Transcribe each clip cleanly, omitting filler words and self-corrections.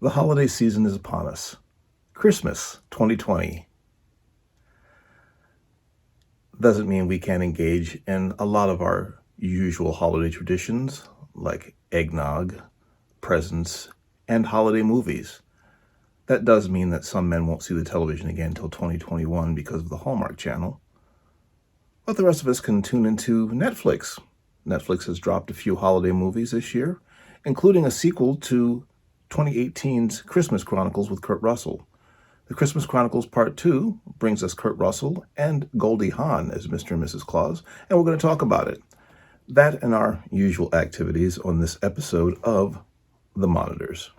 The holiday season is upon us. Christmas 2020 doesn't mean we can't engage in a lot of our usual holiday traditions like eggnog, presents, and holiday movies. That does mean that some men won't see the television again until 2021 because of the Hallmark Channel. But the rest of us can tune into Netflix. Netflix has dropped a few holiday movies this year, including a sequel to 2018's Christmas Chronicles with Kurt Russell. The Christmas Chronicles Part 2 brings us Kurt Russell and Goldie Hawn as Mr. and Mrs. Claus, and we're going to talk about it. That and our usual activities on this episode of The Monitors.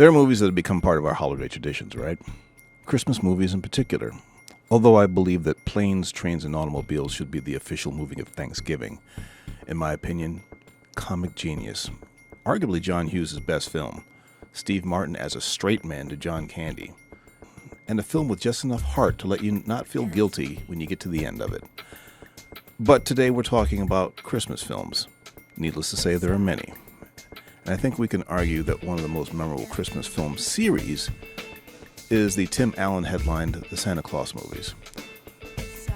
There are movies that have become part of our holiday traditions, right? Christmas movies in particular. Although I believe that Planes, Trains, and Automobiles should be the official movie of Thanksgiving. In my opinion, comic genius. Arguably John Hughes' best film. Steve Martin as a straight man to John Candy. And a film with just enough heart to let you not feel guilty when you get to the end of it. But today we're talking about Christmas films. Needless to say, there are many. And I think we can argue that one of the most memorable Christmas film series is the Tim Allen headlined The Santa Claus movies.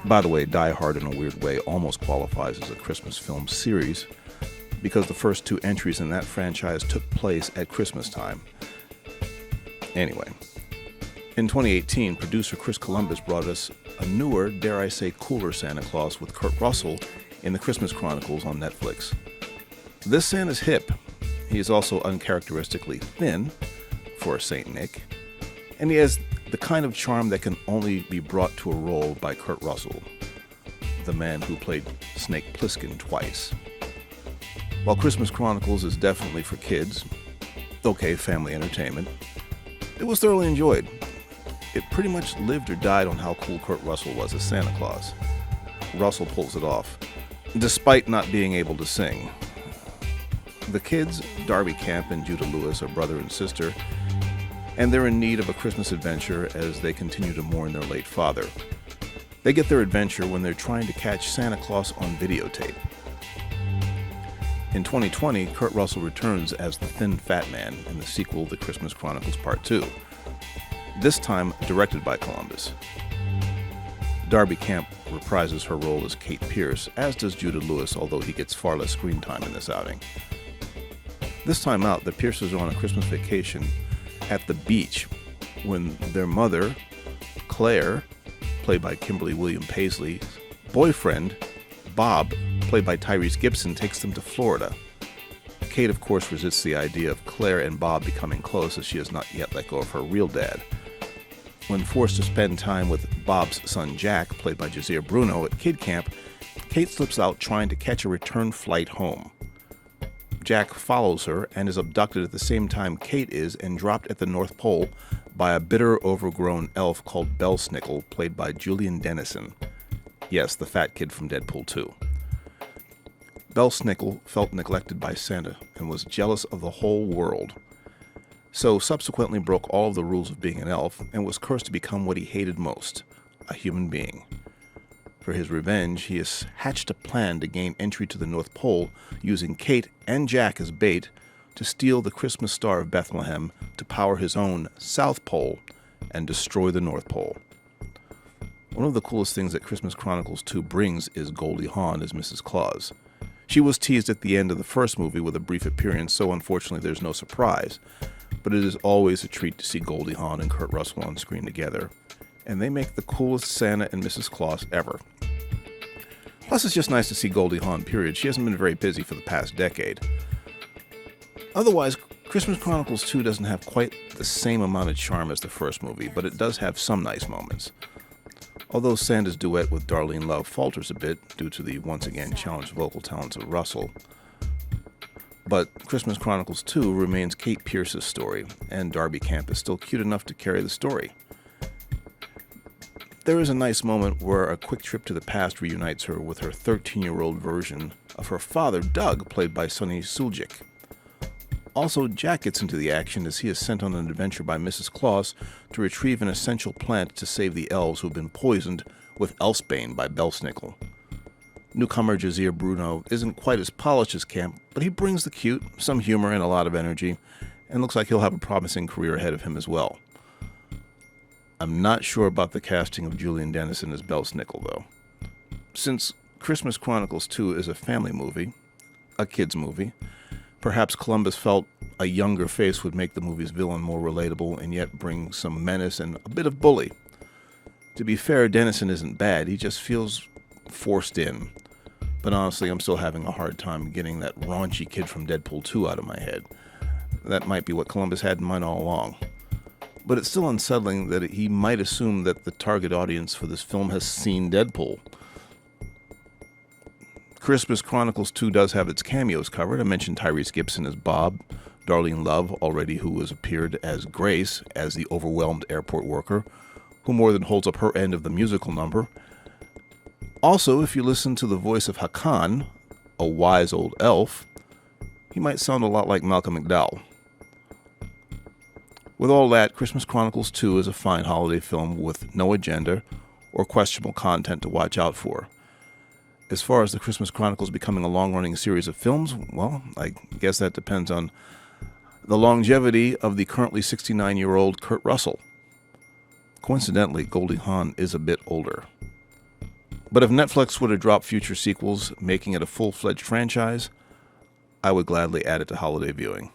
By the way, Die Hard in a weird way almost qualifies as a Christmas film series because the first two entries in that franchise took place at Christmas time. Anyway, in 2018, producer Chris Columbus brought us a newer, dare I say cooler Santa Claus with Kurt Russell in The Christmas Chronicles on Netflix. This Santa's hip. He is also uncharacteristically thin for a Saint Nick, and he has the kind of charm that can only be brought to a role by Kurt Russell, the man who played Snake Plissken twice. While Christmas Chronicles is definitely for kids, okay, family entertainment, it was thoroughly enjoyed. It pretty much lived or died on how cool Kurt Russell was as Santa Claus. Russell pulls it off, despite not being able to sing. The kids, Darby Camp and Judah Lewis, are brother and sister, and they're in need of a Christmas adventure as they continue to mourn their late father. They get their adventure when they're trying to catch Santa Claus on videotape. In 2020, Kurt Russell returns as the thin fat man in the sequel, The Christmas Chronicles Part 2, this time directed by Columbus. Darby Camp reprises her role as Kate Pierce, as does Judah Lewis, although he gets far less screen time in this outing. This time out, the Pierces are on a Christmas vacation at the beach when their mother, Claire, played by Kimberly William Paisley's boyfriend, Bob, played by Tyrese Gibson, takes them to Florida. Kate, of course, resists the idea of Claire and Bob becoming close as she has not yet let go of her real dad. When forced to spend time with Bob's son Jack, played by Jazir Bruno, at kid camp, Kate slips out trying to catch a return flight home. Jack follows her and is abducted at the same time Kate is and dropped at the North Pole by a bitter, overgrown elf called Belsnickel, played by Julian Dennison. Yes, the fat kid from Deadpool 2. Belsnickel felt neglected by Santa and was jealous of the whole world. So subsequently broke all of the rules of being an elf and was cursed to become what he hated most, a human being. For his revenge, he has hatched a plan to gain entry to the North Pole using Kate and Jack as bait to steal the Christmas Star of Bethlehem to power his own South Pole and destroy the North Pole. One of the coolest things that Christmas Chronicles 2 brings is Goldie Hawn as Mrs. Claus. She was teased at the end of the first movie with a brief appearance, so unfortunately there's no surprise. But it is always a treat to see Goldie Hawn and Kurt Russell on screen together, and they make the coolest Santa and Mrs. Claus ever. Plus, it's just nice to see Goldie Hawn, period. She hasn't been very busy for the past decade. Otherwise, Christmas Chronicles 2 doesn't have quite the same amount of charm as the first movie, but it does have some nice moments. Although Santa's duet with Darlene Love falters a bit due to the once again challenged vocal talents of Russell. But Christmas Chronicles 2 remains Kate Pierce's story, and Darby Camp is still cute enough to carry the story. There is a nice moment where a quick trip to the past reunites her with her 13-year-old version of her father, Doug, played by Sonny Suljic. Also, Jack gets into the action as he is sent on an adventure by Mrs. Claus to retrieve an essential plant to save the elves who have been poisoned with Elfsbane by Belsnickel. Newcomer Jazier Bruno isn't quite as polished as Camp, but he brings the cute, some humor, and a lot of energy, and looks like he'll have a promising career ahead of him as well. I'm not sure about the casting of Julian Dennison as Belsnickel, though. Since Christmas Chronicles 2 is a family movie, a kid's movie, perhaps Columbus felt a younger face would make the movie's villain more relatable and yet bring some menace and a bit of bully. To be fair, Dennison isn't bad, he just feels forced in. But honestly, I'm still having a hard time getting that raunchy kid from Deadpool 2 out of my head. That might be what Columbus had in mind all along. But it's still unsettling that he might assume that the target audience for this film has seen Deadpool. Christmas Chronicles 2 does have its cameos covered. I mentioned Tyrese Gibson as Bob, Darlene Love, already who has appeared as Grace, as the overwhelmed airport worker, who more than holds up her end of the musical number. Also, if you listen to the voice of Hakan, a wise old elf, he might sound a lot like Malcolm McDowell. With all that, Christmas Chronicles 2 is a fine holiday film with no agenda or questionable content to watch out for. As far as the Christmas Chronicles becoming a long-running series of films, well, I guess that depends on the longevity of the currently 69-year-old Kurt Russell. Coincidentally, Goldie Hawn is a bit older. But if Netflix were to drop future sequels, making it a full-fledged franchise, I would gladly add it to holiday viewing.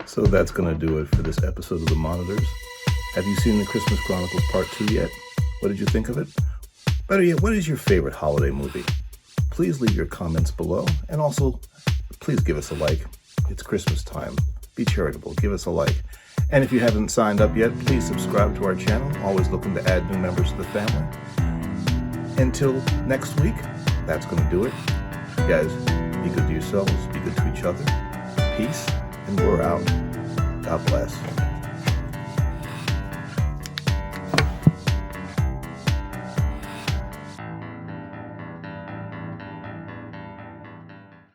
So that's going to do it for this episode of The Monitors. Have you seen the Christmas Chronicles Part 2 yet? What did you think of it? Better yet, what is your favorite holiday movie? Please leave your comments below, and also, please give us a like. It's Christmas time. Be charitable. Give us a like. And if you haven't signed up yet, please subscribe to our channel. Always looking to add new members to the family. Until next week, that's going to do it. Guys, be good to yourselves. Be good to each other. Peace. And we're out. God bless.